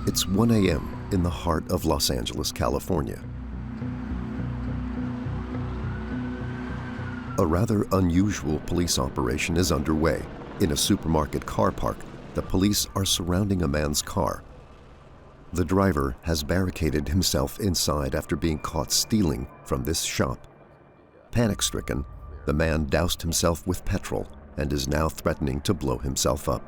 It's 1 a.m. in the heart of Los Angeles, California. A rather unusual police operation is underway. In a supermarket car park, the police are surrounding a man's car. The driver has barricaded himself inside after being caught stealing from this shop. Panic-stricken, the man doused himself with petrol and is now threatening to blow himself up.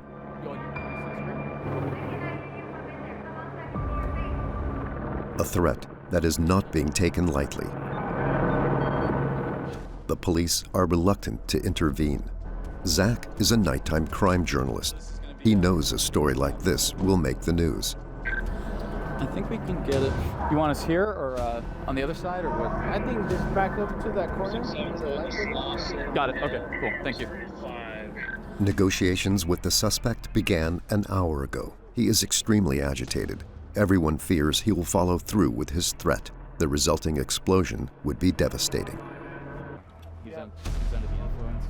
A threat that is not being taken lightly. The police are reluctant to intervene. Zak is a nighttime crime journalist. He knows a story like this will make the news. I think we can get it. You want us here or on the other side or what? I think just back up to that corner. Got it. Okay, cool. Thank you. Negotiations with the suspect began an hour ago. He is extremely agitated. Everyone fears he will follow through with his threat. The resulting explosion would be devastating. He's under the influence.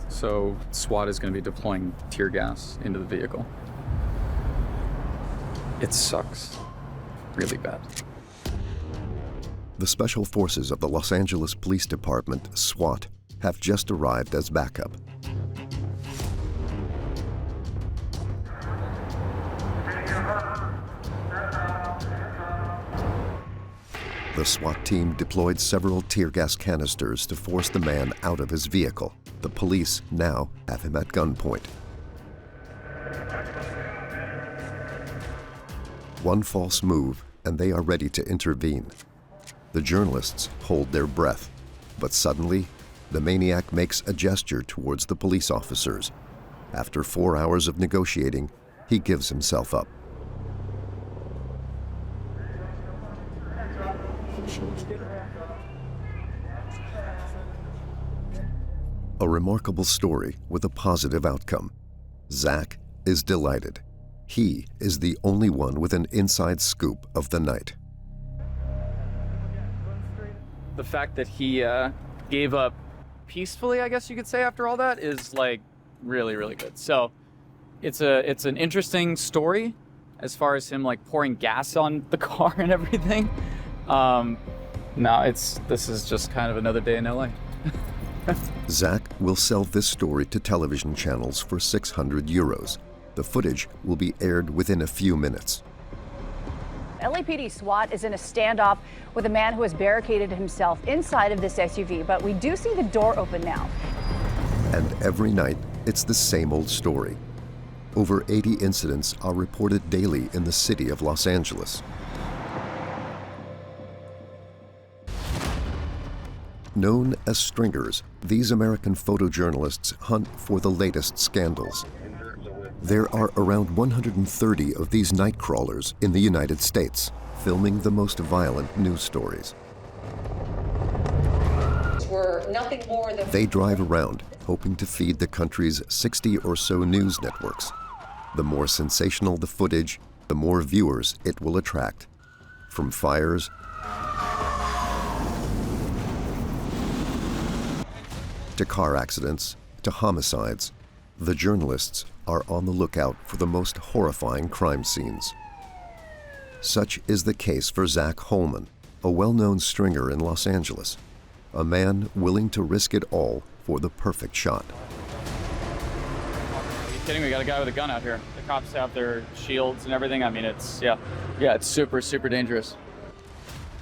So SWAT is going to be deploying tear gas into the vehicle. It sucks. Really bad. The Special Forces of the Los Angeles Police Department, SWAT, have just arrived as backup. The SWAT team deployed several tear gas canisters to force the man out of his vehicle. The police now have him at gunpoint. One false move, and they are ready to intervene. The journalists hold their breath, but suddenly, the maniac makes a gesture towards the police officers. After 4 hours of negotiating, he gives himself up. A remarkable story with a positive outcome. Zak is delighted. He is the only one with an inside scoop of the night. The fact that he gave up peacefully, I guess you could say, after all that is like really, really good. So it's an interesting story as far as him like pouring gas on the car and everything. This is just kind of another day in LA. Zak will sell this story to television channels for 600 euros. The footage will be aired within a few minutes. LAPD SWAT is in a standoff with a man who has barricaded himself inside of this SUV, but we do see the door open now. And every night, it's the same old story. Over 80 incidents are reported daily in the city of Los Angeles. Known as stringers, these American photojournalists hunt for the latest scandals. There are around 130 of these night crawlers in the United States, filming the most violent news stories. We're nothing more than... They drive around, hoping to feed the country's 60 or so news networks. The more sensational the footage, the more viewers it will attract. From fires to car accidents to homicides, the journalists are on the lookout for the most horrifying crime scenes. Such is the case for Zak Holman, a well-known stringer in Los Angeles, a man willing to risk it all for the perfect shot. Are you kidding me? We got a guy with a gun out here. The cops have their shields and everything. I mean, it's super, super dangerous.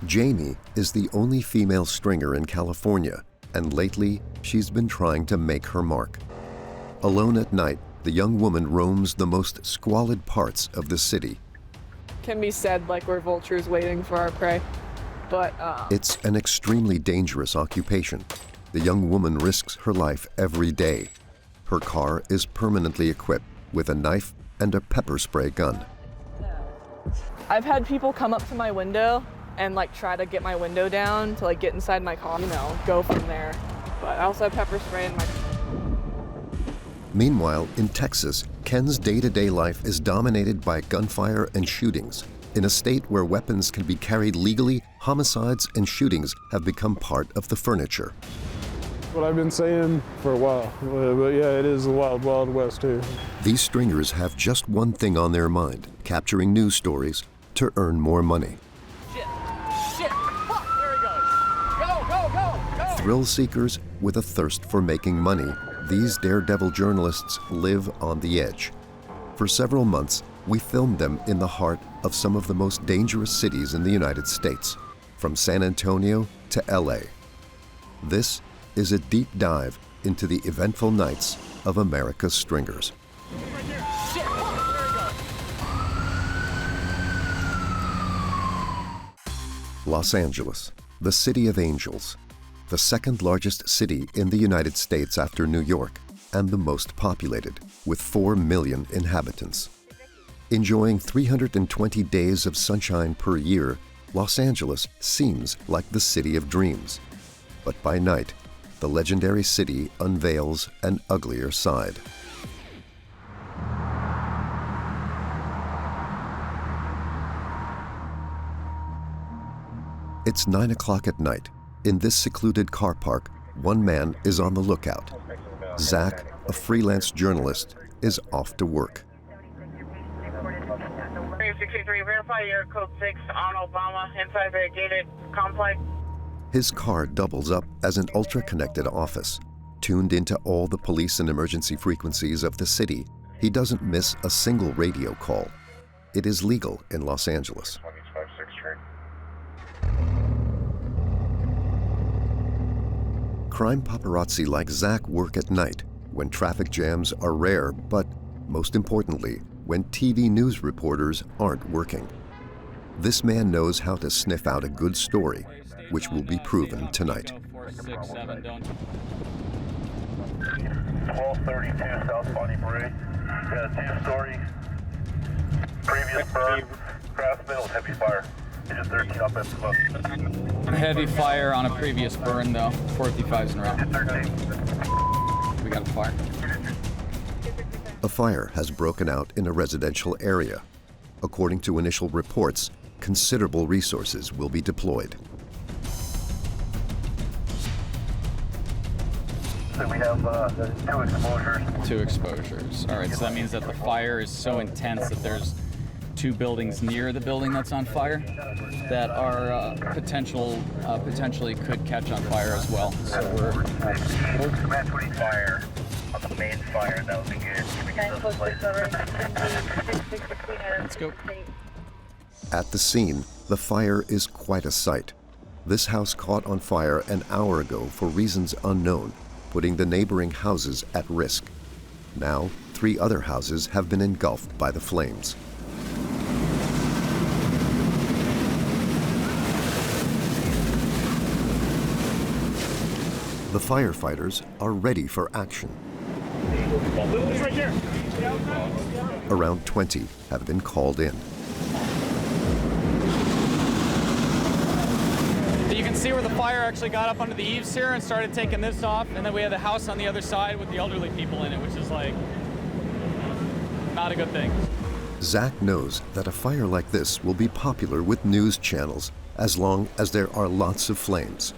Jamie is the only female stringer in California, and lately she's been trying to make her mark. Alone at night, the young woman roams the most squalid parts of the city. Can be said like we're vultures waiting for our prey, but It's an extremely dangerous occupation. The young woman risks her life every day. Her car is permanently equipped with a knife and a pepper spray gun. I've had people come up to my window and like try to get my window down to like get inside my car, go from there. But I also have pepper spray in my... Meanwhile, in Texas, Ken's day-to-day life is dominated by gunfire and shootings. In a state where weapons can be carried legally, homicides and shootings have become part of the furniture. what I've been saying for a while. But yeah, it is the wild, wild west too. These stringers have just one thing on their mind: capturing news stories to earn more money. Shit! Fuck! There he goes! Go! Thrill seekers with a thirst for making money, these daredevil journalists live on the edge. For several months, we filmed them in the heart of some of the most dangerous cities in the United States, from San Antonio to LA. This is a deep dive into the eventful nights of America's stringers. Los Angeles, the city of angels, the second largest city in the United States after New York, and the most populated, with 4 million inhabitants. Enjoying 320 days of sunshine per year, Los Angeles seems like the city of dreams. But by night, the legendary city unveils an uglier side. It's 9 o'clock at night. In this secluded car park, one man is on the lookout. Zak, a freelance journalist, is off to work. 683, verify your code 6 on Obama inside the gated complex. His car doubles up as an ultra-connected office. Tuned into all the police and emergency frequencies of the city, he doesn't miss a single radio call. It is legal in Los Angeles. Crime paparazzi like Zak work at night, when traffic jams are rare, but most importantly, when TV news reporters aren't working. This man knows how to sniff out a good story, which will be proven tonight. 1232 South Bonnie Bridge. Yeah, two-story. Previous burn. Craftsman with heavy fire. Engine 13 up at smoke. Heavy fire on a previous burn, though. 455's in route. We got a fire. A fire has broken out in a residential area. According to initial reports, considerable resources will be deployed. So we have 2 exposures. 2 exposures. All right, so that means that the fire is so intense that there's 2 buildings near the building that's on fire that are potentially could catch on fire as well. So we're Command 20 fire on the main fire. That would be good. Let's go. At the scene, the fire is quite a sight. This house caught on fire an hour ago for reasons unknown, putting the neighboring houses at risk. Now, 3 other houses have been engulfed by the flames. The firefighters are ready for action. Around 20 have been called in. You can see where the fire actually got up under the eaves here and started taking this off, and then we had the house on the other side with the elderly people in it, which is like not a good thing. Zak knows that a fire like this will be popular with news channels as long as there are lots of flames.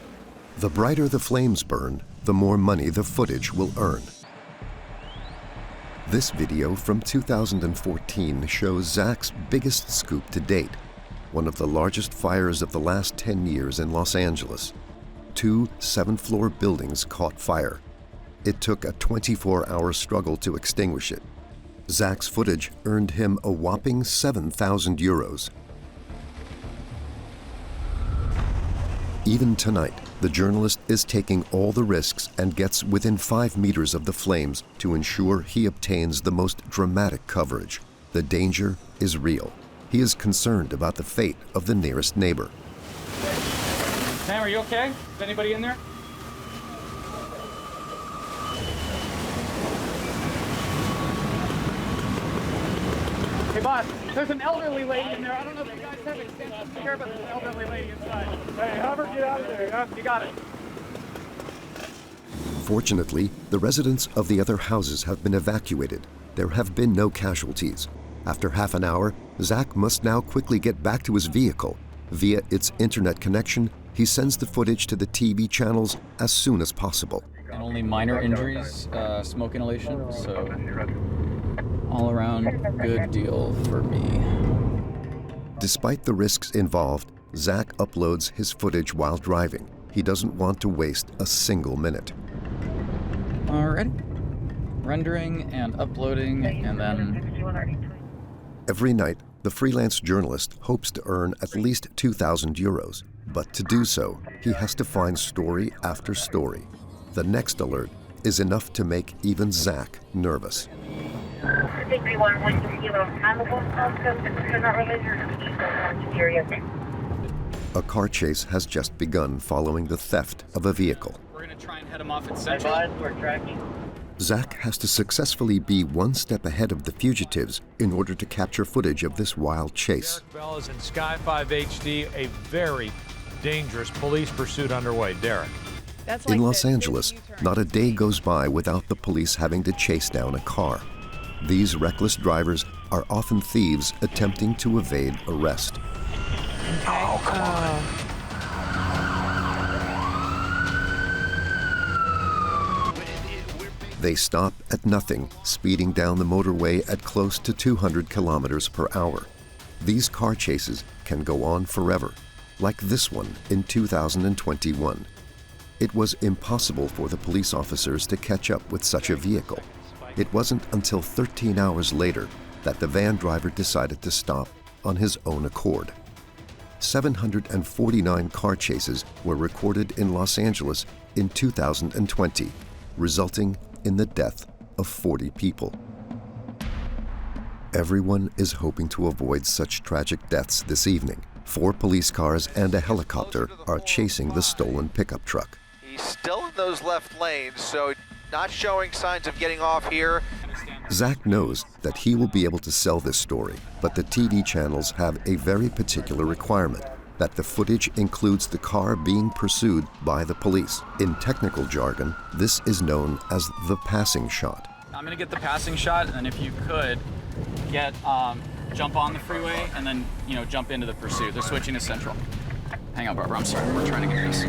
The brighter the flames burn, the more money the footage will earn. This video from 2014 shows Zak's biggest scoop to date, one of the largest fires of the last 10 years in Los Angeles. 2 7th-floor buildings caught fire. It took a 24-hour struggle to extinguish it. Zak's footage earned him a whopping 7,000 euros. Even tonight, the journalist is taking all the risks and gets within 5 meters of the flames to ensure he obtains the most dramatic coverage. The danger is real. He is concerned about the fate of the nearest neighbor. Sam, are you okay? Is anybody in there? Hey, boss, there's an elderly lady in there. I don't know if you guys have extensions here, but there's an elderly lady inside. Hey, have her get out of there, huh? You got it. Fortunately, the residents of the other houses have been evacuated. There have been no casualties. After half an hour, Zak must now quickly get back to his vehicle. Via its internet connection, he sends the footage to the TV channels as soon as possible. and only minor injuries, smoke inhalation, so all around good deal for me. Despite the risks involved, Zak uploads his footage while driving. He doesn't want to waste a single minute. All right. Rendering and uploading, and then... Every night, the freelance journalist hopes to earn at least 2,000 euros. But to do so, he has to find story after story. The next alert is enough to make even Zak nervous. A car chase has just begun following the theft of a vehicle. We're gonna try and head him off at Central. Zak has to successfully be one step ahead of the fugitives in order to capture footage of this wild chase. Derek Bell is in Sky 5 HD, a very dangerous police pursuit underway. Derek. In Los Angeles, not a day goes by without the police having to chase down a car. These reckless drivers are often thieves attempting to evade arrest. Oh, come on. They stop at nothing, speeding down the motorway at close to 200 kilometers per hour. These car chases can go on forever, like this one in 2021. It was impossible for the police officers to catch up with such a vehicle. It wasn't until 13 hours later that the van driver decided to stop on his own accord. 749 car chases were recorded in Los Angeles in 2020, resulting in the death of 40 people. Everyone is hoping to avoid such tragic deaths this evening. 4 police cars and a helicopter are chasing the stolen pickup truck. He's still in those left lanes, so not showing signs of getting off here. Zak knows that he will be able to sell this story, but the TV channels have a very particular requirement, that the footage includes the car being pursued by the police. In technical jargon, this is known as the passing shot. I'm gonna get the passing shot, and then if you could get jump on the freeway and then jump into the pursuit. They're switching to Central. Hang on, Barbara. I'm sorry. We're trying to get this.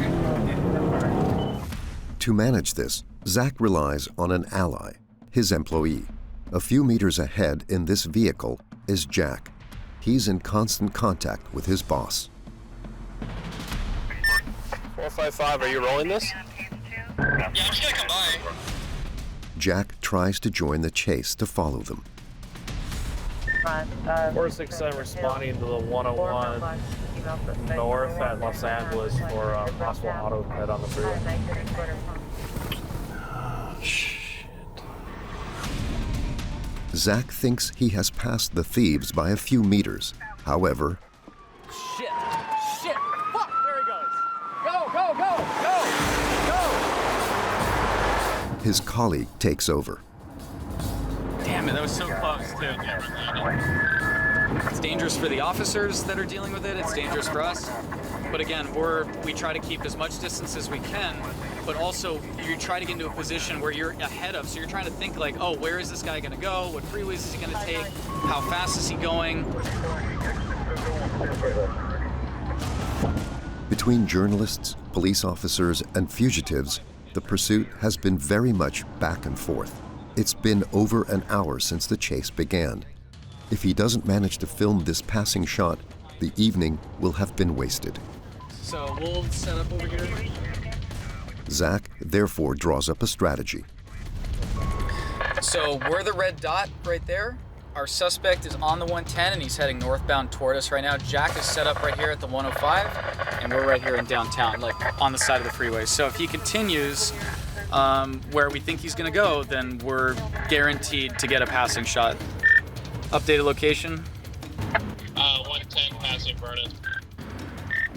To manage this, Zak relies on an ally, his employee. A few meters ahead in this vehicle is Jack. He's in constant contact with his boss. 455, are you rolling this? Yeah, I'm just gonna come by. Jack tries to join the chase to follow them. 467 responding to the 101 north at Los Angeles for a possible auto hit on the freeway. Zak thinks he has passed the thieves by a few meters. However, Shit! Fuck! There he goes! Go! his colleague takes over. Damn it, that was so close, too. It's dangerous for the officers that are dealing with it. It's dangerous for us. But again, we try to keep as much distance as we can, but also you try to get into a position where you're ahead of. So you're trying to think like, oh, where is this guy going to go? What freeways is he going to take? How fast is he going? Between journalists, police officers, and fugitives, the pursuit has been very much back and forth. It's been over an hour since the chase began. If he doesn't manage to film this passing shot, the evening will have been wasted. So we'll set up over here. Zak therefore draws up a strategy. So we're the red dot right there. Our suspect is on the 110 and he's heading northbound toward us right now. Jack is set up right here at the 105 and we're right here in downtown, like on the side of the freeway. So if he continues where we think he's gonna go, then we're guaranteed to get a passing shot. Updated location. 110 passing Vernon.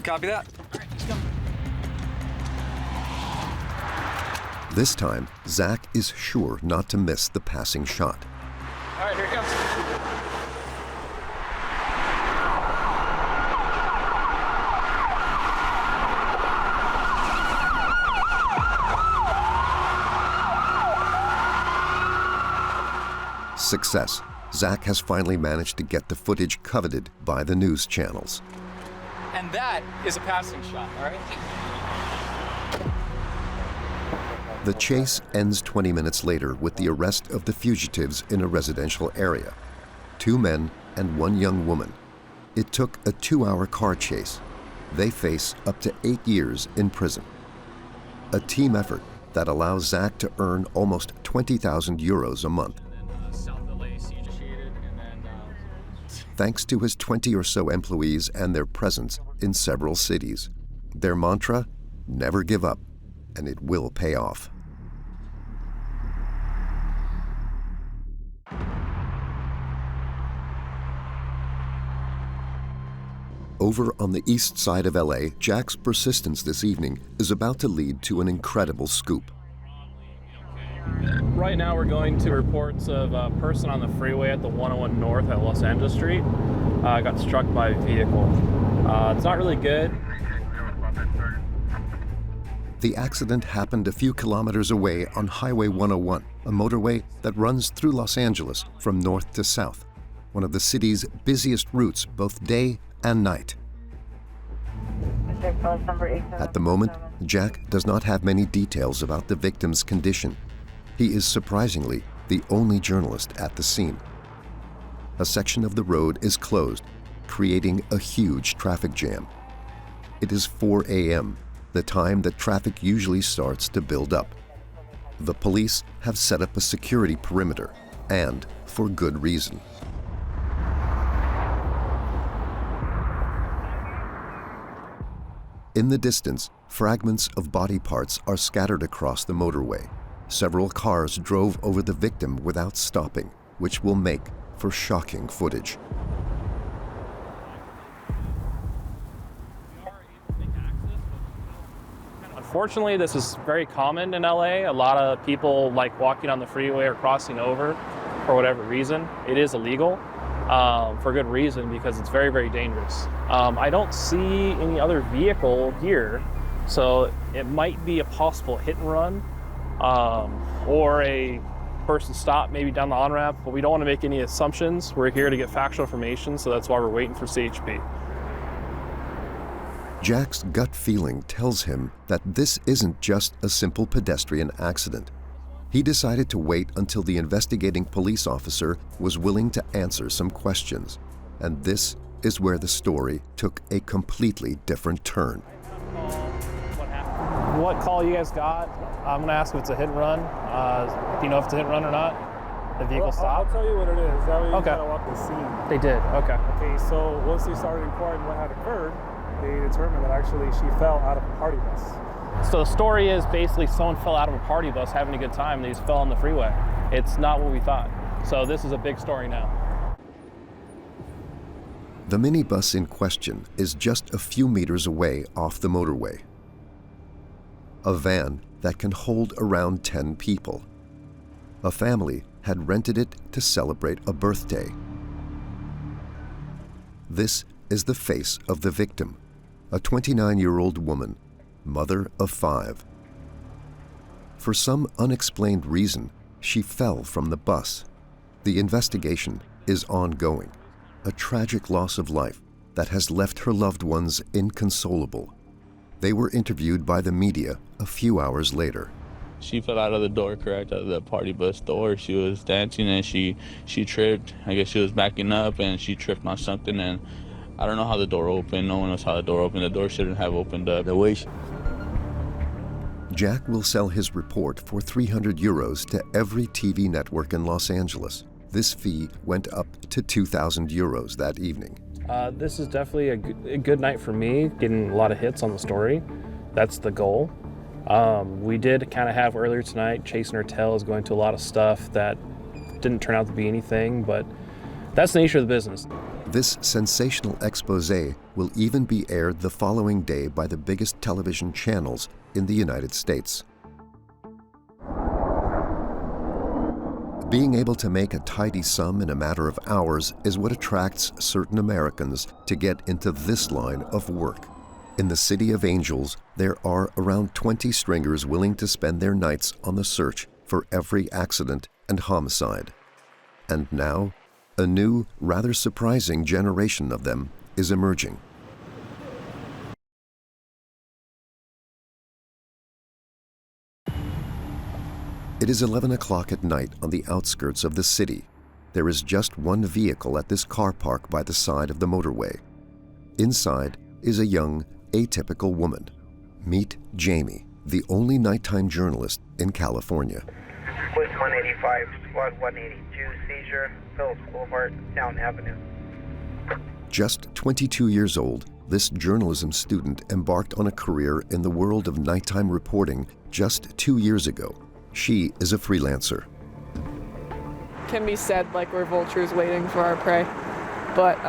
Copy that. All right, he's coming. This time, Zak is sure not to miss the passing shot. All right, here he comes. Success. Zak has finally managed to get the footage coveted by the news channels. And that is a passing shot, all right? The chase ends 20 minutes later with the arrest of the fugitives in a residential area. 2 men and 1 young woman. It took a 2-hour car chase. They face up to 8 years in prison. A team effort that allows Zak to earn almost 20,000 euros a month. Thanks to his 20 or so employees and their presence in several cities. Their mantra, never give up, and it will pay off. Over on the east side of LA, Jack's persistence this evening is about to lead to an incredible scoop. Right now we're going to reports of a person on the freeway at the 101 North at Los Angeles Street. Got struck by a vehicle. It's not really good. The accident happened a few kilometers away on Highway 101, a motorway that runs through Los Angeles from north to south, one of the city's busiest routes both day and night. At the moment, Jack does not have many details about the victim's condition. He is surprisingly the only journalist at the scene. A section of the road is closed, creating a huge traffic jam. It is 4 a.m., the time that traffic usually starts to build up. The police have set up a security perimeter, and for good reason. In the distance, fragments of body parts are scattered across the motorway. Several cars drove over the victim without stopping, which will make for shocking footage. Unfortunately, this is very common in LA. A lot of people like walking on the freeway or crossing over for whatever reason. It is illegal for good reason because it's very, very dangerous. I don't see any other vehicle here, so it might be a possible hit and run or a person stop maybe down the on-ramp, but we don't want to make any assumptions. We're here to get factual information, so that's why we're waiting for CHP. Jack's gut feeling tells him that this isn't just a simple pedestrian accident. He decided to wait until the investigating police officer was willing to answer some questions. And this is where the story took a completely different turn. What call you guys got? I'm gonna ask if it's a hit and run. Do you know if it's a hit and run or not? The vehicle stopped? I'll tell you what it is. That way you Okay. gotta walk the scene. They did, okay. Okay, so once they started inquiring what had occurred, they determined that actually she fell out of a party bus. So the story is basically someone fell out of a party bus having a good time and they just fell on the freeway. It's not what we thought. So this is a big story now. The minibus in question is just a few meters away off the motorway. A van that can hold around 10 people. A family had rented it to celebrate a birthday. This is the face of the victim, a 29-year-old woman, mother of 5. For some unexplained reason, she fell from the bus. The investigation is ongoing, a tragic loss of life that has left her loved ones inconsolable. They were interviewed by the media a few hours later. She fell out of the door, correct, out of the party bus door. She was dancing and she tripped. I guess she was backing up and she tripped on something, and I don't know how the door opened. No one knows how the door opened. The door shouldn't have opened up. The way Jack will sell his report for 300 euros to every TV network in Los Angeles. This fee went up to 2,000 euros that evening. This is definitely a good night for me, getting a lot of hits on the story. That's the goal. We did kind of have earlier tonight, chasing her tail is going to a lot of stuff that didn't turn out to be anything, but that's the nature of the business. This sensational expose will even be aired the following day by the biggest television channels in the United States. Being able to make a tidy sum in a matter of hours is what attracts certain Americans to get into this line of work. In the City of Angels, there are around 20 stringers willing to spend their nights on the search for every accident and homicide. And now, a new, rather surprising generation of them is emerging. It is 11 o'clock at night on the outskirts of the city. There is just one vehicle at this car park by the side of the motorway. Inside is a young, atypical woman. Meet Jamie, the only nighttime journalist in California. Quest 185, Squad 182, seizure, Phillips Boulevard, Down Avenue. Just 22 years old, this journalism student embarked on a career in the world of nighttime reporting just 2 years ago. She is a freelancer. Can be said like we're vultures waiting for our prey, but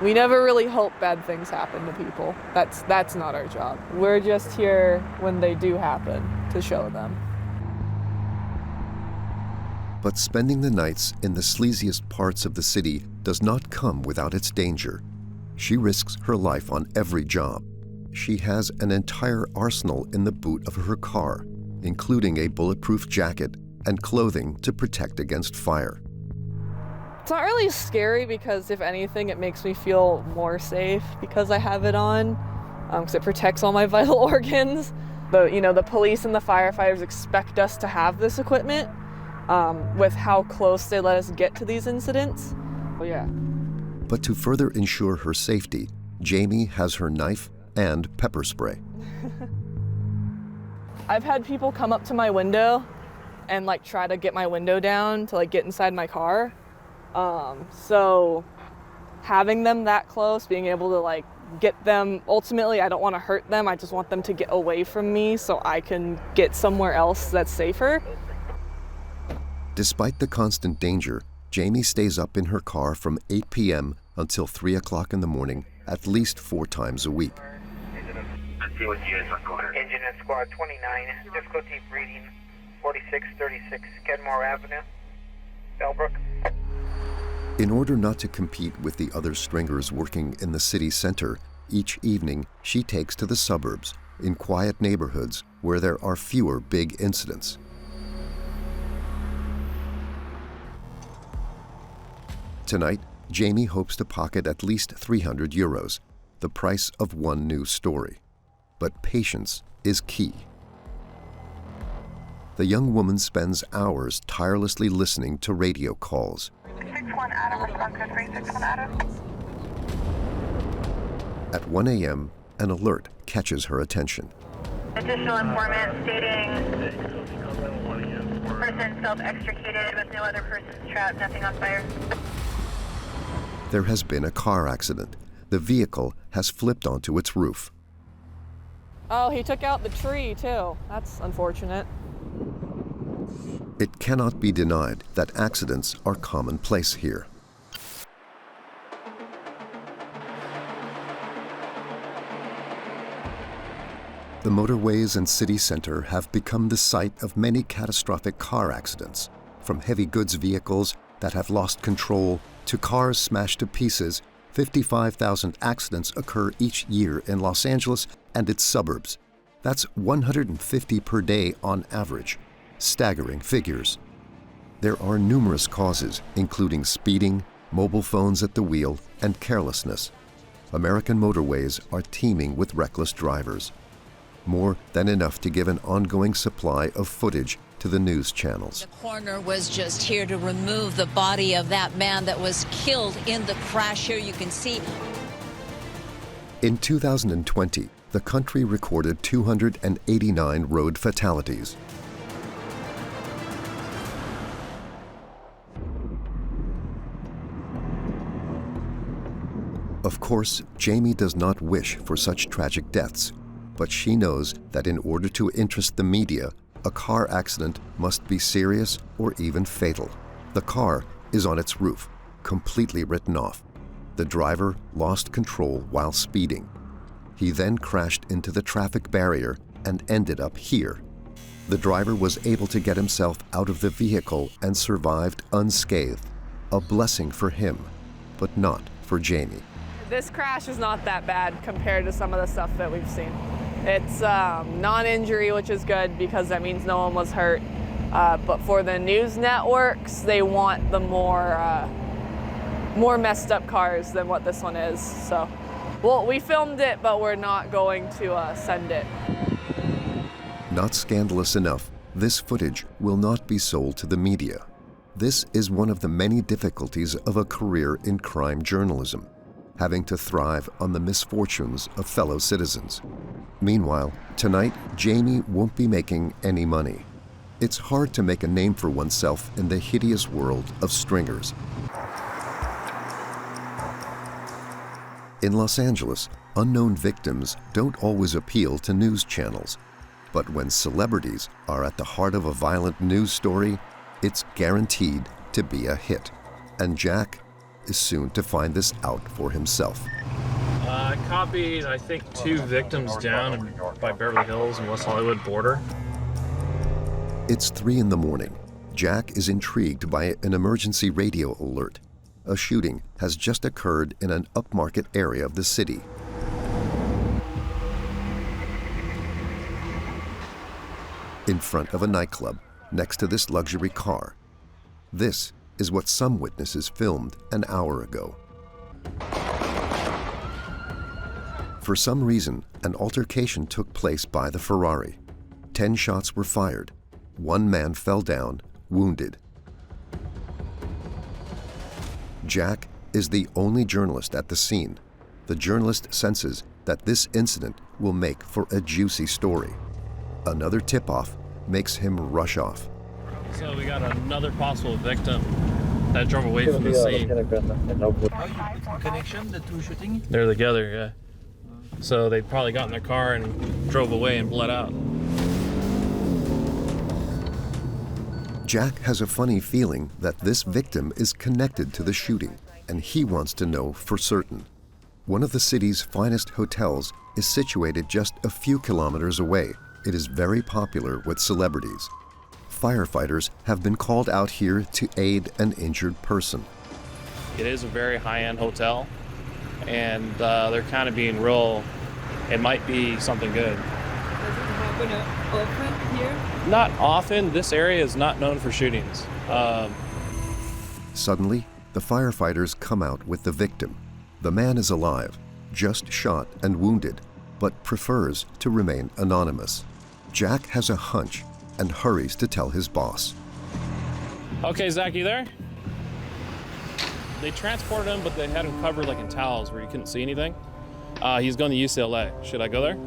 we never really hope bad things happen to people. That's not our job. We're just here when they do happen to show them. But spending the nights in the sleaziest parts of the city does not come without its danger. She risks her life on every job. She has an entire arsenal in the boot of her car, including a bulletproof jacket and clothing to protect against fire. It's not really scary because if anything, it makes me feel more safe because I have it on, because it protects all my vital organs. The police and the firefighters expect us to have this equipment with how close they let us get to these incidents. Well, yeah. But to further ensure her safety, Jamie has her knife and pepper spray. I've had people come up to my window and try to get my window down to get inside my car. So having them that close, being able to get them, ultimately I don't want to hurt them, I just want them to get away from me so I can get somewhere else that's safer. Despite the constant danger, Jamie stays up in her car from 8 p.m. until 3 o'clock in the morning at least 4 times a week. Engine and Squad 29, difficulty reading 4636 Kenmore Avenue, Bellbrook. In order not to compete with the other stringers working in the city center, each evening she takes to the suburbs, in quiet neighborhoods where there are fewer big incidents. Tonight, Jamie hopes to pocket at least 300 euros, the price of one new story. But patience is key. The young woman spends hours tirelessly listening to radio calls. 61 Adam, response code 361 Adam. At 1 a.m., an alert catches her attention. Additional informant stating person self-extricated with no other persons trapped, nothing on fire. There has been a car accident. The vehicle has flipped onto its roof. Oh, he took out the tree too. That's unfortunate. It cannot be denied that accidents are commonplace here. The motorways and city center have become the site of many catastrophic car accidents, from heavy goods vehicles that have lost control to cars smashed to pieces. 55,000 accidents occur each year in Los Angeles and its suburbs. That's 150 per day on average. Staggering figures. There are numerous causes, including speeding, mobile phones at the wheel, and carelessness. American motorways are teeming with reckless drivers. More than enough to give an ongoing supply of footage to the news channels. The coroner was just here to remove the body of that man that was killed in the crash. Here you can see. In 2020, the country recorded 289 road fatalities. Of course, Jamie does not wish for such tragic deaths, but she knows that in order to interest the media, a car accident must be serious or even fatal. The car is on its roof, completely written off. The driver lost control while speeding. He then crashed into the traffic barrier and ended up here. The driver was able to get himself out of the vehicle and survived unscathed. A blessing for him, but not for Jamie. This crash is not that bad compared to some of the stuff that we've seen. It's non-injury, which is good because that means no one was hurt. But for the news networks, they want the more messed up cars than what this one is. So, well, we filmed it, but we're not going to send it. Not scandalous enough, This footage will not be sold to the media. This is one of the many difficulties of a career in crime journalism, having to thrive on the misfortunes of fellow citizens. Meanwhile, tonight, Jamie won't be making any money. It's hard to make a name for oneself in the hideous world of stringers. In Los Angeles, unknown victims don't always appeal to news channels. But when celebrities are at the heart of a violent news story, it's guaranteed to be a hit. And Jack is soon to find this out for himself. I copied, I think, 2 victims down by Beverly Hills and West Hollywood border. It's 3 in the morning. Jack is intrigued by an emergency radio alert. A shooting has just occurred in an upmarket area of the city. In front of a nightclub, next to this luxury car. This is what some witnesses filmed an hour ago. For some reason, an altercation took place by the Ferrari. 10 shots were fired. 1 man fell down, wounded. Jack is the only journalist at the scene. The journalist senses that this incident will make for a juicy story. Another tip-off makes him rush off. So we got another possible victim that drove away from the scene. Connection, the 2 shooting? They're together, yeah. So they probably got in their car and drove away and bled out. Jack has a funny feeling that this victim is connected to the shooting, and he wants to know for certain. One of the city's finest hotels is situated just a few kilometers away. It is very popular with celebrities. Firefighters have been called out here to aid an injured person. It is a very high-end hotel, and they're kind of being real, it might be something good. Does it happen often here? Not often. This area is not known for shootings. Suddenly, the firefighters come out with the victim. The man is alive, just shot and wounded, but prefers to remain anonymous. Jack has a hunch and hurries to tell his boss. Okay, Zach, you there? They transported him, but they had him covered like in towels where you couldn't see anything. He's going to UCLA. Should I go there?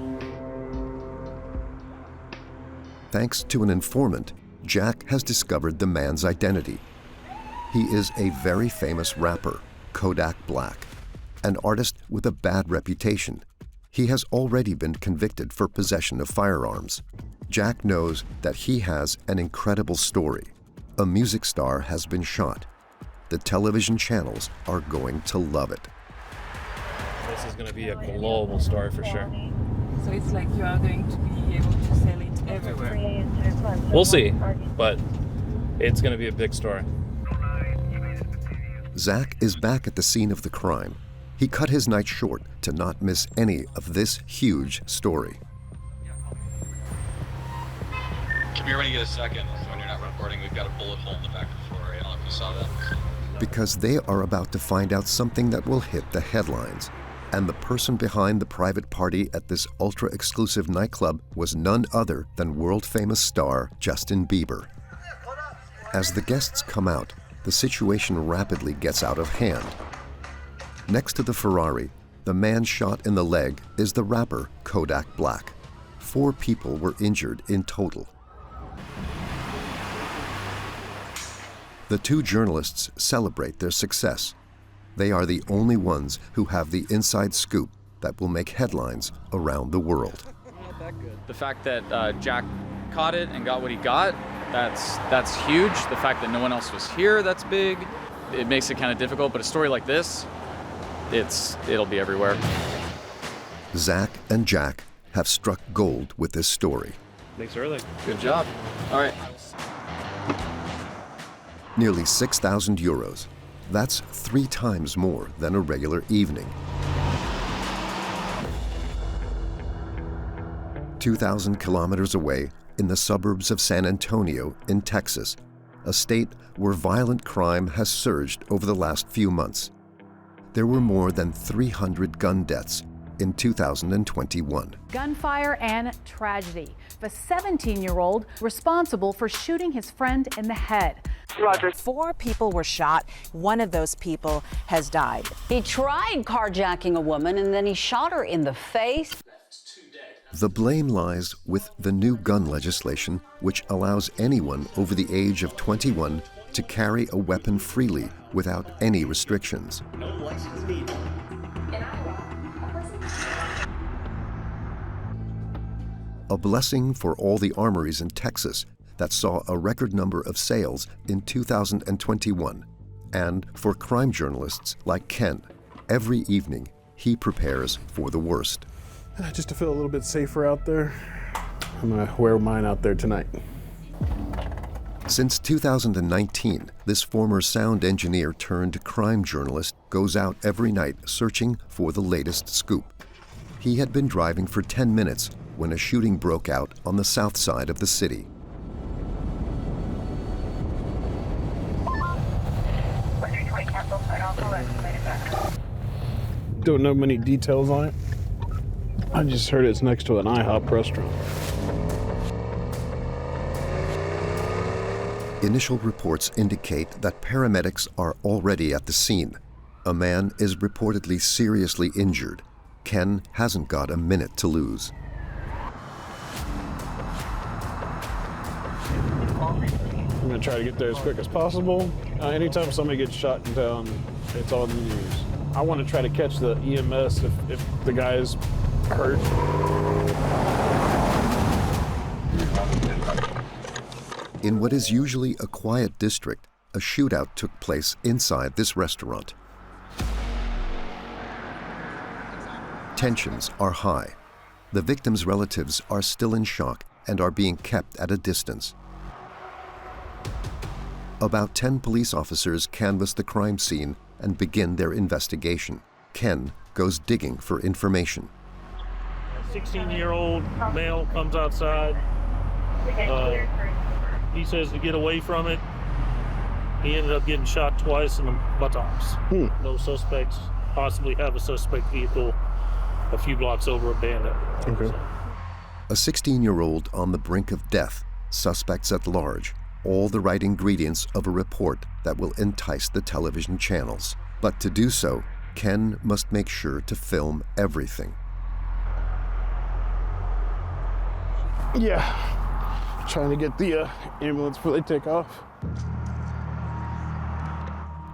Thanks to an informant, Jack has discovered the man's identity. He is a very famous rapper, Kodak Black, an artist with a bad reputation. He has already been convicted for possession of firearms. Jack knows that he has an incredible story. A music star has been shot. The television channels are going to love it. This is going to be a global story for sure. So it's like you are going to be able to sell it everywhere. We'll see, but it's going to be a big story. Zach is back at the scene of the crime. He cut his night short to not miss any of this huge story. Come here when you get a second. When you're not recording, we've got a bullet hole in the back of the Ferrari. I don't know if you saw that. Because they are about to find out something that will hit the headlines. And the person behind the private party at this ultra-exclusive nightclub was none other than world-famous star Justin Bieber. As the guests come out, the situation rapidly gets out of hand. Next to the Ferrari, the man shot in the leg is the rapper Kodak Black. 4 people were injured in total. The 2 journalists celebrate their success. They are the only ones who have the inside scoop that will make headlines around the world. The fact that Jack caught it and got what he got, that's huge. The fact that no one else was here, that's big. It makes it kind of difficult, but a story like this, it'll be everywhere. Zach and Jack have struck gold with this story. Thanks early. Good job. All right. Nearly 6,000 euros. That's 3 times more than a regular evening. 2,000 kilometers away in the suburbs of San Antonio in Texas, a state where violent crime has surged over the last few months. There were more than 300 gun deaths, in 2021. Gunfire and tragedy. The 17-year-old responsible for shooting his friend in the head. Roger. 4 people were shot. One of those people has died. He tried carjacking a woman and then he shot her in the face. The blame lies with the new gun legislation, which allows anyone over the age of 21 to carry a weapon freely without any restrictions. No license needed. A blessing for all the armories in Texas that saw a record number of sales in 2021, and for crime journalists like Ken. Every evening, he prepares for the worst. Just to feel a little bit safer out there, I'm gonna wear mine out there tonight. Since 2019, this former sound engineer turned crime journalist goes out every night searching for the latest scoop. He had been driving for 10 minutes when a shooting broke out on the south side of the city. Don't know many details on it. I just heard it's next to an IHOP restaurant. Initial reports indicate that paramedics are already at the scene. A man is reportedly seriously injured. Ken hasn't got a minute to lose. I'm gonna try to get there as quick as possible. Anytime somebody gets shot in town, it's on the news. I want to try to catch the EMS if the guy's hurt. In what is usually a quiet district, a shootout took place inside this restaurant. Tensions are high. The victims' relatives are still in shock and are being kept at a distance. About 10 police officers canvass the crime scene and begin their investigation. Ken goes digging for information. A 16-year-old male comes outside. He says to get away from it. He ended up getting shot twice in the buttocks. No suspects. Possibly have a suspect vehicle a few blocks over abandoned. Okay. A 16-year-old on the brink of death, suspects at large, all the right ingredients of a report that will entice the television channels. But to do so, Ken must make sure to film everything. Yeah. Trying to get the ambulance before they take off.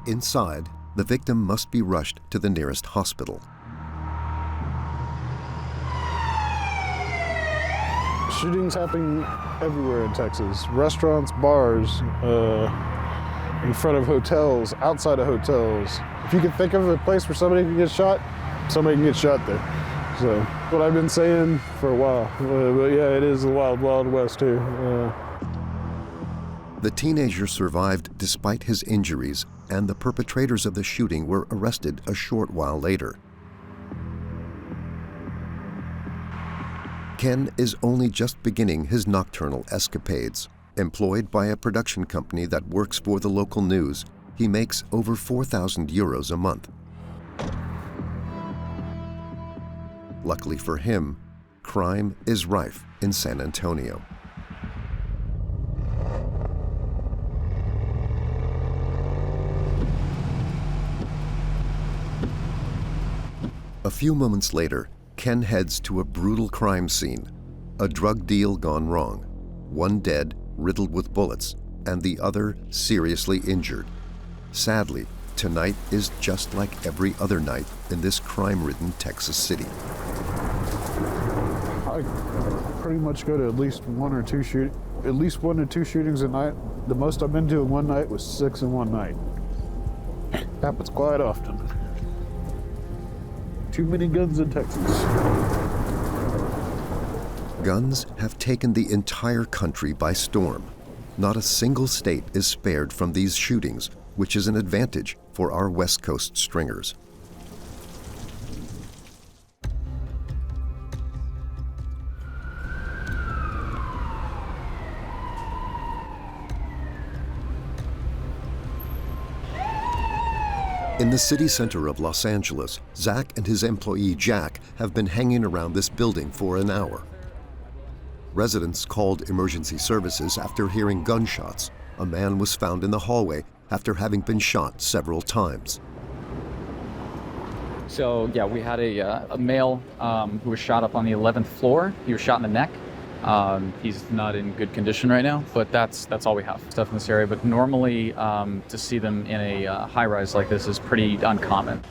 Inside, the victim must be rushed to the nearest hospital. Shootings happen everywhere in Texas. Restaurants, bars, in front of hotels, outside of hotels. If you can think of a place where somebody can get shot, somebody can get shot there. So, what I've been saying for a while. But yeah, it is the wild, wild west too. The teenager survived despite his injuries, and the perpetrators of the shooting were arrested a short while later. Ken is only just beginning his nocturnal escapades. Employed by a production company that works for the local news, he makes over 4,000 euros a month. Luckily for him, crime is rife in San Antonio. A few moments later, Ken heads to a brutal crime scene. A drug deal gone wrong. One dead, riddled with bullets, and the other seriously injured. Sadly, tonight is just like every other night in this crime-ridden Texas city. I pretty much go to at least one or two shootings a night. The most I've been to in one night was 6 in one night. Happens quite often. Too many guns in Texas. Guns have taken the entire country by storm. Not a single state is spared from these shootings, which is an advantage for our West Coast stringers. In the city center of Los Angeles, Zak and his employee Jack have been hanging around this building for an hour. Residents called emergency services after hearing gunshots. A man was found in the hallway after having been shot several times. So yeah, we had a male who was shot up on the 11th floor. He was shot in the neck. He's not in good condition right now, but that's all we have stuff in this area. But normally to see them in a high-rise like this is pretty uncommon.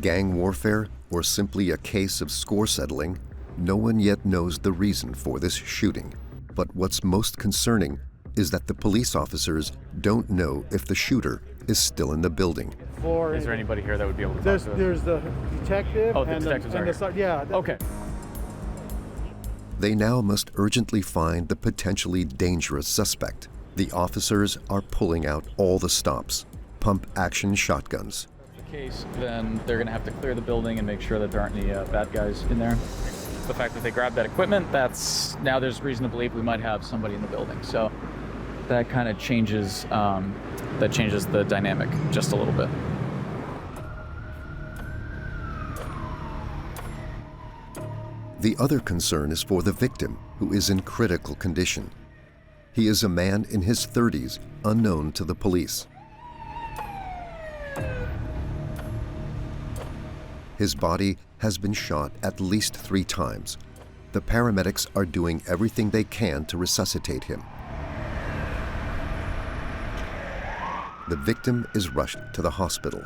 Gang warfare, or simply a case of score settling, no one yet knows the reason for this shooting. But what's most concerning is that the police officers don't know if the shooter is still in the building. Is there anybody here that would be able to talk to us? There's the detective. Oh, the detectives are here. Yeah. Okay. They now must urgently find the potentially dangerous suspect. The officers are pulling out all the stops, pump-action shotguns. In the case, then they're going to have to clear the building and make sure that there aren't any bad guys in there. The fact that they grabbed that equipment, now there's reason to believe we might have somebody in the building. So that kind of changes the dynamic just a little bit. The other concern is for the victim, who is in critical condition. He is a man in his 30s, unknown to the police. His body has been shot at least 3 times. The paramedics are doing everything they can to resuscitate him. The victim is rushed to the hospital.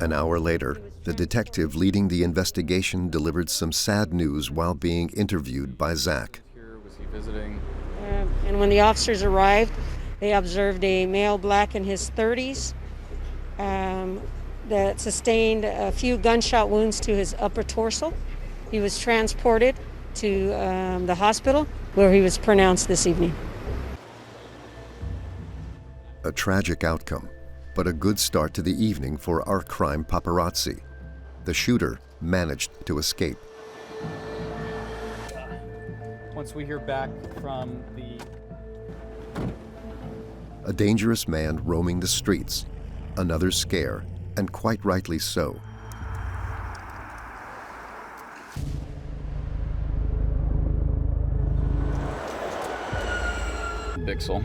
An hour later, the detective leading the investigation delivered some sad news while being interviewed by Zak. Was he visiting? And when the officers arrived, they observed a male black in his 30s that sustained a few gunshot wounds to his upper torso. He was transported to the hospital where he was pronounced this evening. A tragic outcome, but a good start to the evening for our crime paparazzi. The shooter managed to escape. Once we hear back from A dangerous man roaming the streets, another scare, and quite rightly so. Bixel.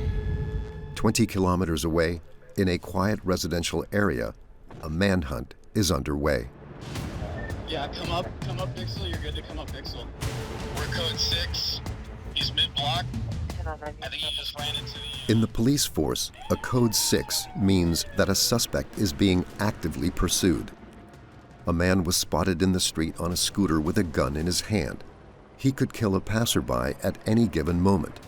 20 kilometers away, in a quiet residential area, a manhunt is underway. Yeah, come up, Bixel. You're good to come up, Bixel. We're code 6. He's mid-block. I think he just ran into the... In the police force, a code 6 means that a suspect is being actively pursued. A man was spotted in the street on a scooter with a gun in his hand. He could kill a passerby at any given moment.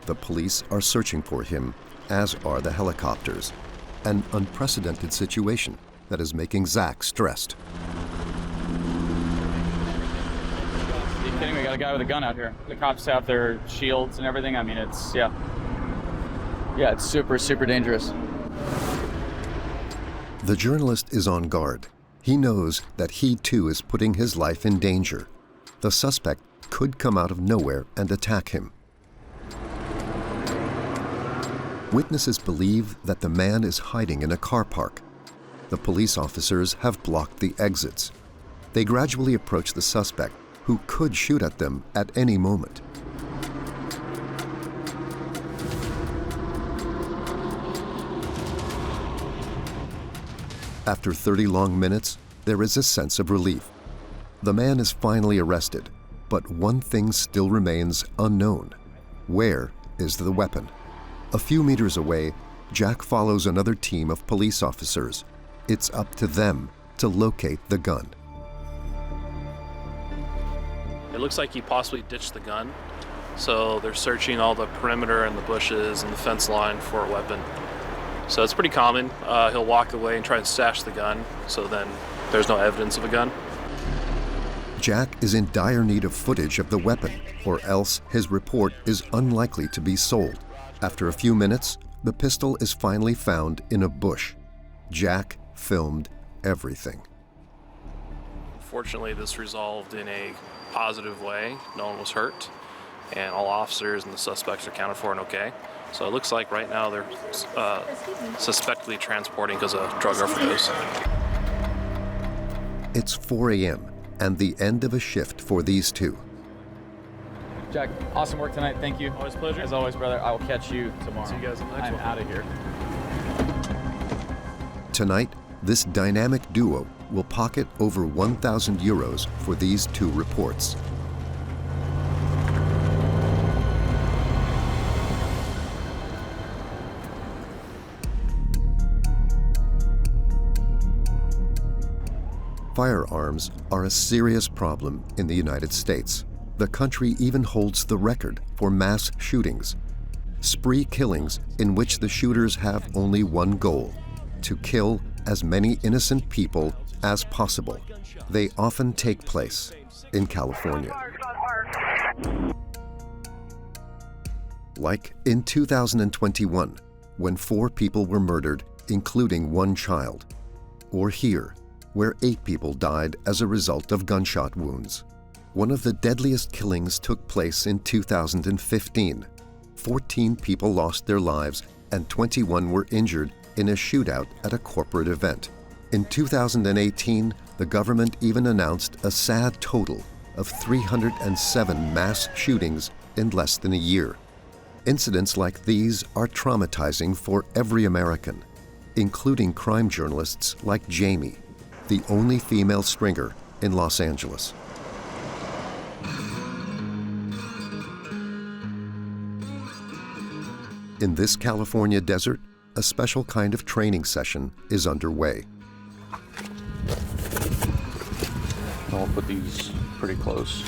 The police are searching for him, as are the helicopters. An unprecedented situation that is making Zak stressed. Are you kidding me? We got a guy with a gun out here. The cops have their shields and everything. I mean, it's, yeah, it's super, super dangerous. The journalist is on guard. He knows that he too is putting his life in danger. The suspect could come out of nowhere and attack him. Witnesses believe that the man is hiding in a car park. The police officers have blocked the exits. They gradually approach the suspect, who could shoot at them at any moment. After 30 long minutes, there is a sense of relief. The man is finally arrested, but one thing still remains unknown. Where is the weapon? A few meters away, Jack follows another team of police officers. It's up to them to locate the gun. It looks like he possibly ditched the gun, so they're searching all the perimeter and the bushes and the fence line for a weapon. So it's pretty common. He'll walk away and try and stash the gun, so then there's no evidence of a gun. Jack is in dire need of footage of the weapon, or else his report is unlikely to be sold. After a few minutes, the pistol is finally found in a bush. Jack filmed everything. Fortunately, this resolved in a positive way. No one was hurt, and all officers and the suspects are accounted for and okay. So it looks like right now they're suspectedly transporting because of drug overdose. It's 4 a.m. and the end of a shift for these two. Jack, awesome work tonight. Thank you. Always a pleasure. As always, brother. I will catch you tomorrow. See you guys in the next I'm one. out of here. Tonight, this dynamic duo will pocket over 1,000 euros for these two reports. Firearms are a serious problem in the United States. The country even holds the record for mass shootings, spree killings in which the shooters have only one goal: to kill as many innocent people as possible. They often take place in California. Like in 2021, when 4 people were murdered, including 1 child. Or here, where 8 people died as a result of gunshot wounds. One of the deadliest killings took place in 2015. 14 people lost their lives and 21 were injured in a shootout at a corporate event. In 2018, the government even announced a sad total of 307 mass shootings in less than a year. Incidents like these are traumatizing for every American, including crime journalists like Jamie, the only female stringer in Los Angeles. In this California desert, a special kind of training session is underway. I'll put these pretty close.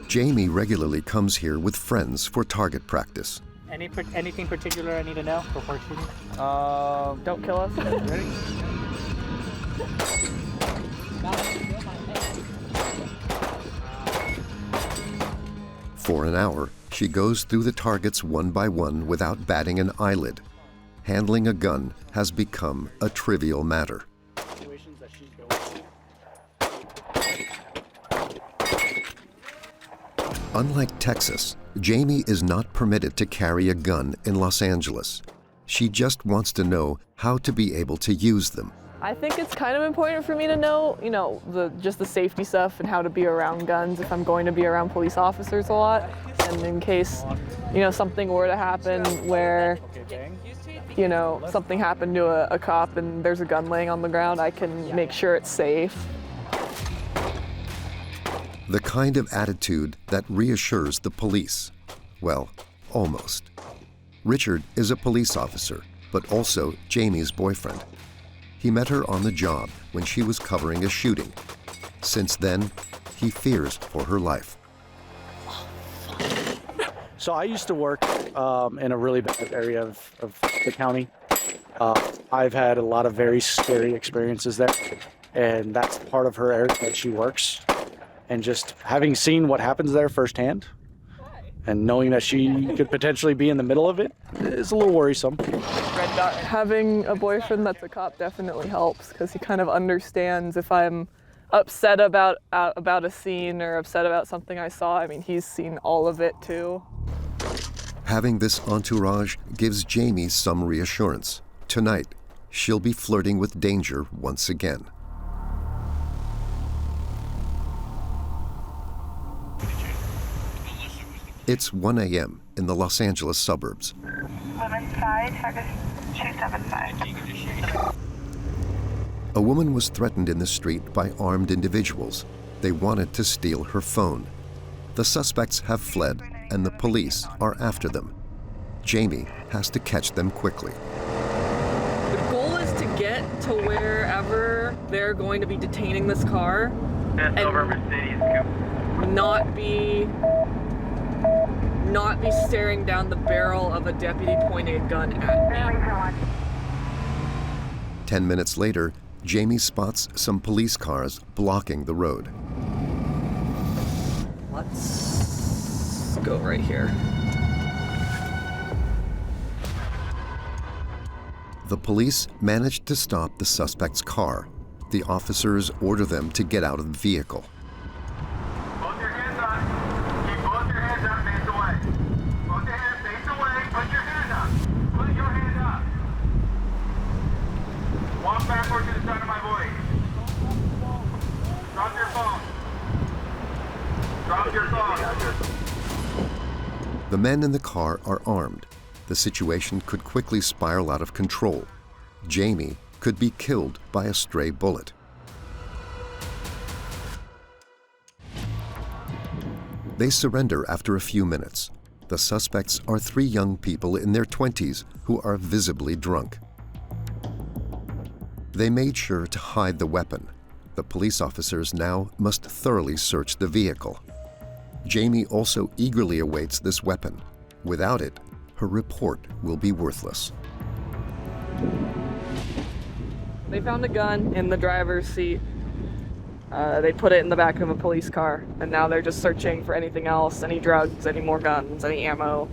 Jamie regularly comes here with friends for target practice. Anything particular I need to know before shooting? Don't kill us. Ready? For an hour, she goes through the targets one by one without batting an eyelid. Handling a gun has become a trivial matter. Unlike Texas, Jamie is not permitted to carry a gun in Los Angeles. She just wants to know how to be able to use them. I think it's kind of important for me to know, just the safety stuff and how to be around guns if I'm going to be around police officers a lot. And in case, something were to happen where, something happened to a cop and there's a gun laying on the ground, I can make sure it's safe. The kind of attitude that reassures the police. Well, almost. Richard is a police officer, but also Jamie's boyfriend. He met her on the job when she was covering a shooting. Since then, he fears for her life. So I used to work in a really bad area of the county. I've had a lot of very scary experiences there, and that's part of her area that she works. And just having seen what happens there firsthand, and knowing that she could potentially be in the middle of it is a little worrisome. Having a boyfriend that's a cop definitely helps because he kind of understands if I'm upset about a scene or upset about something I saw. I mean, he's seen all of it too. Having this entourage gives Jamie some reassurance. Tonight, she'll be flirting with danger once again. It's 1 a.m. in the Los Angeles suburbs. Women's side, target 275. A woman was threatened in the street by armed individuals. They wanted to steal her phone. The suspects have fled, and the police are after them. Jamie has to catch them quickly. The goal is to get to wherever they're going to be detaining this car and not be staring down the barrel of a deputy pointing a gun at me. 10 minutes later, Jamie spots some police cars blocking the road. Let's go right here. The police managed to stop the suspect's car. The officers order them to get out of the vehicle. Both your hands up. Keep both your hands up, face away. Both your hands The men in the car are armed. The situation could quickly spiral out of control. Jamie could be killed by a stray bullet. They surrender after a few minutes. The suspects are 3 young people in their 20s who are visibly drunk. They made sure to hide the weapon. The police officers now must thoroughly search the vehicle. Jamie also eagerly awaits this weapon. Without it, her report will be worthless. They found a gun in the driver's seat. They put it in the back of a police car, and now they're just searching for anything else, any drugs, any more guns, any ammo,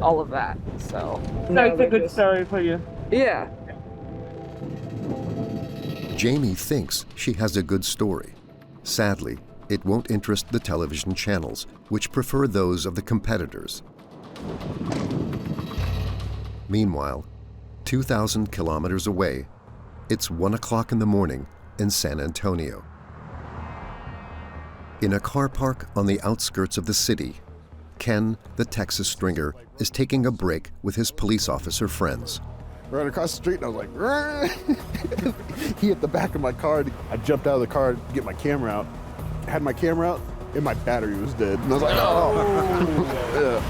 all of that. So it's a good story for you. Yeah. Jamie thinks she has a good story. Sadly, it won't interest the television channels, which prefer those of the competitors. Meanwhile, 2,000 kilometers away, it's 1 o'clock in the morning in San Antonio. In a car park on the outskirts of the city, Ken, the Texas stringer, is taking a break with his police officer friends. Right across the street, and I was like, "Rrr!" He hit the back of my car. I jumped out of the car to get my camera out. I had my camera out, and my battery was dead. And I was like, oh.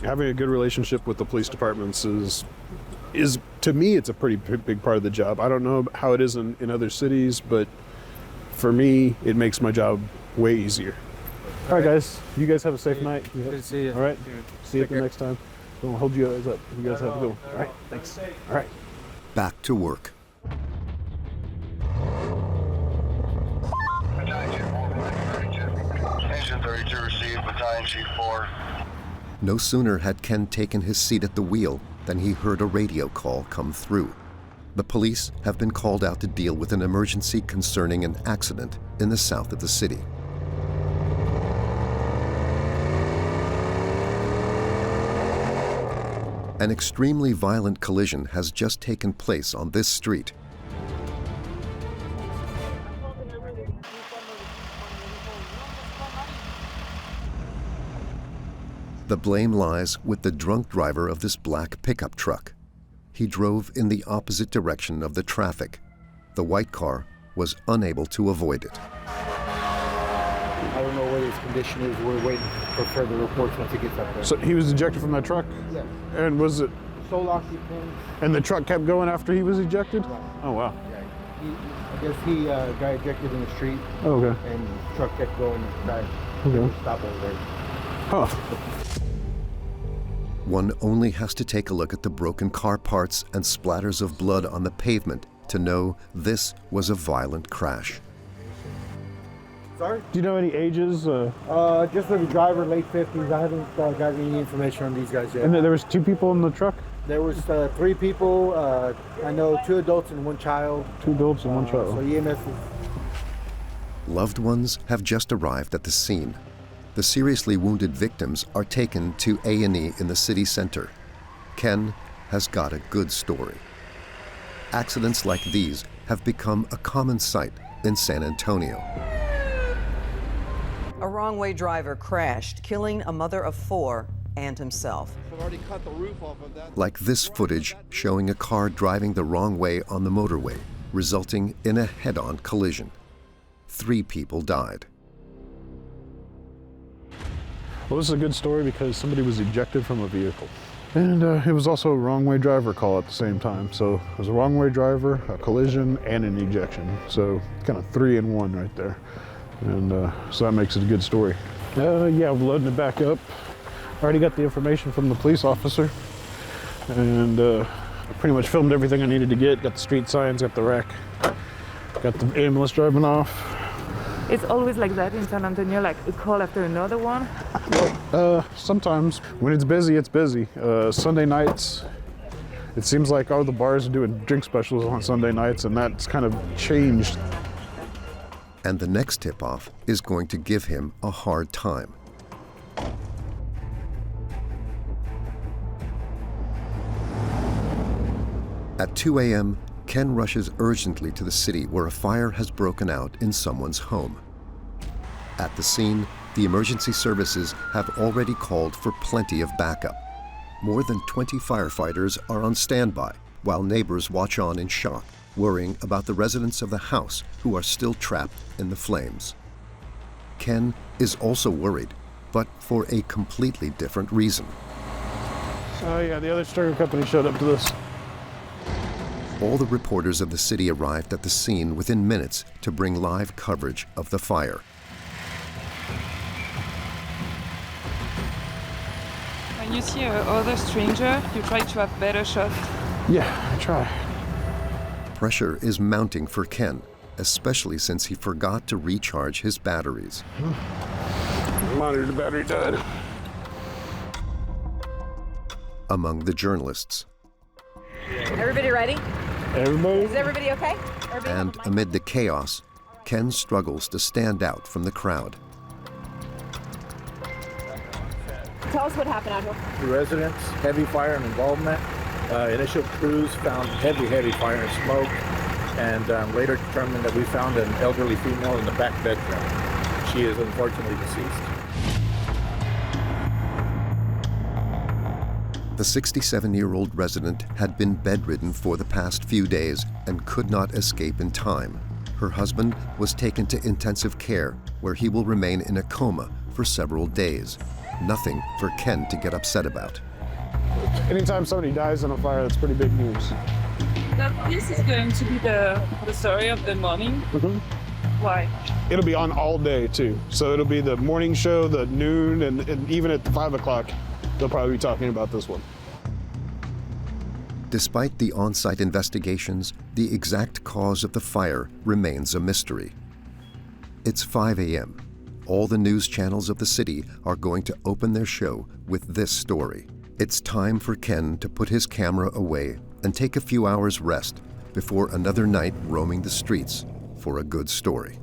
Having a good relationship with the police departments is to me, it's a pretty big part of the job. I don't know how it is in other cities, but for me, it makes my job way easier. All right, guys. You guys have a safe night. Good to see you. All right. See you the next time. Don't hold you guys up. You guys have a good one. All right. Thanks. All right. Back to work. Station 32 received, battalion chief 4. No sooner had Ken taken his seat at the wheel than he heard a radio call come through. The police have been called out to deal with an emergency concerning an accident in the south of the city. An extremely violent collision has just taken place on this street. The blame lies with the drunk driver of this black pickup truck. He drove in the opposite direction of the traffic. The white car was unable to avoid it. I don't know what his condition is. We're waiting for further reports once he gets up there. So he was ejected from that truck? Yes. And was it? Sole occupant. And the truck kept going after he was ejected? Right. Oh, wow. Yeah. I guess he got ejected in the street. Oh, okay. And the truck kept going and crashed. Okay. Stop over there. Huh. One only has to take a look at the broken car parts and splatters of blood on the pavement to know this was a violent crash. Sorry? Do you know any ages? Just for the driver, late 50s. I haven't got any information on these guys yet. And there was 2 people in the truck? There was 3 people. I know 2 adults and 1 child. 2 adults and 1 child. So EMS is... Loved ones have just arrived at the scene. The seriously wounded victims are taken to A&E in the city center. Ken has got a good story. Accidents like these have become a common sight in San Antonio. A wrong-way driver crashed, killing a mother of 4 and himself. I've already cut the roof off of that. Like this footage showing a car driving the wrong way on the motorway, resulting in a head-on collision. 3 people died. Well, this is a good story because somebody was ejected from a vehicle. And it was also a wrong-way driver call at the same time. So it was a wrong-way driver, a collision, and an ejection. So kind of 3 in 1 right there. And so that makes it a good story. Yeah, I'm loading it back up. Already got the information from the police officer. And I pretty much filmed everything I needed to get. Got the street signs, got the wreck. Got the ambulance driving off. It's always like that in San Antonio, like a call after another one? Sometimes. When it's busy, it's busy. Sunday nights, it seems like all the bars are doing drink specials on Sunday nights, and that's kind of changed. And the next tip-off is going to give him a hard time. At 2 a.m., Ken rushes urgently to the city where a fire has broken out in someone's home. At the scene, the emergency services have already called for plenty of backup. More than 20 firefighters are on standby, while neighbors watch on in shock, worrying about the residents of the house who are still trapped in the flames. Ken is also worried, but for a completely different reason. Oh yeah, the other stereo company showed up to this. All the reporters of the city arrived at the scene within minutes to bring live coverage of the fire. When you see another stranger, you try to have better shot. Yeah, I try. Pressure is mounting for Ken, especially since he forgot to recharge his batteries. Monitor the battery died. Among the journalists. Everybody ready? Everybody? Is everybody okay? Everybody And amid the chaos, Ken struggles to stand out from the crowd. Tell us what happened out here. The residents, heavy fire and involvement. Initial crews found heavy fire and smoke, and later determined that we found an elderly female in the back bedroom. She is unfortunately deceased. The 67-year-old resident had been bedridden for the past few days and could not escape in time. Her husband was taken to intensive care, where he will remain in a coma for several days. Nothing for Ken to get upset about. Anytime somebody dies in a fire, that's pretty big news. This is going to be the story of the morning. Why? It'll be on all day too. So it'll be the morning show, the noon, and even at 5 o'clock, they'll probably be talking about this one. Despite the on-site investigations, the exact cause of the fire remains a mystery. It's 5 a.m. All the news channels of the city are going to open their show with this story. It's time for Ken to put his camera away and take a few hours rest before another night roaming the streets for a good story.